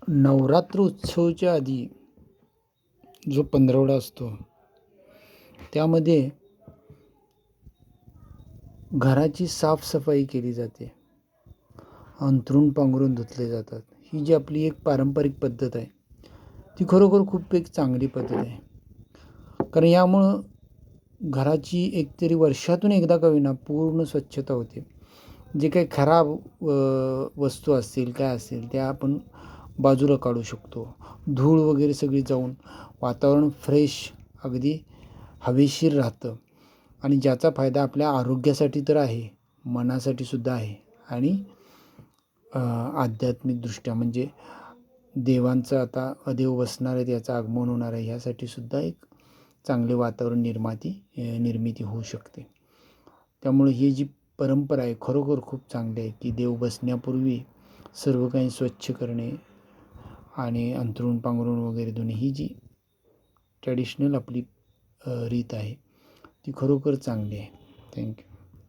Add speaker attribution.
Speaker 1: नवरात्र उत्सवाच्या आधी जो पंधरवडा असतो त्यामध्ये घराची साफसफाई केली जाते, अंथरूण पांघरून धुतले जातात. ही जी आपली एक पारंपरिक पद्धत आहे ती खरोखर खूप एक चांगली पद्धत आहे. कारण यामुळं घराची एकतरी वर्षातून एकदा का होईना पूर्ण स्वच्छता होते. जे काही खराब वस्तू असतील काय असेल त्या आपण बाजूला काढू शकतो. धूळ वगैरे सगळी जाऊन वातावरण फ्रेश अगदी हवेशीर राहतं आणि ज्याचा फायदा आपल्या आरोग्यासाठी तर आहे, मनासाठी सुद्धा आहे आणि आध्यात्मिकदृष्ट्या म्हणजे देवांचं आता अदेव वसणार आहे, त्याचं आगमन होणार आहे, ह्यासाठी सुद्धा एक चांगले वातावरण निर्मिती होऊ शकते. त्यामुळे ही जी परंपरा आहे खरोखर खूप चांगली आहे की देव बसण्यापूर्वी सर्व काही स्वच्छ करणे आणि अंथरूण पांघरूण वगैरे धुणे, ही जी ट्रॅडिशनल आपली रीत आहे ती खरोखर चांगली आहे. थँक्यू.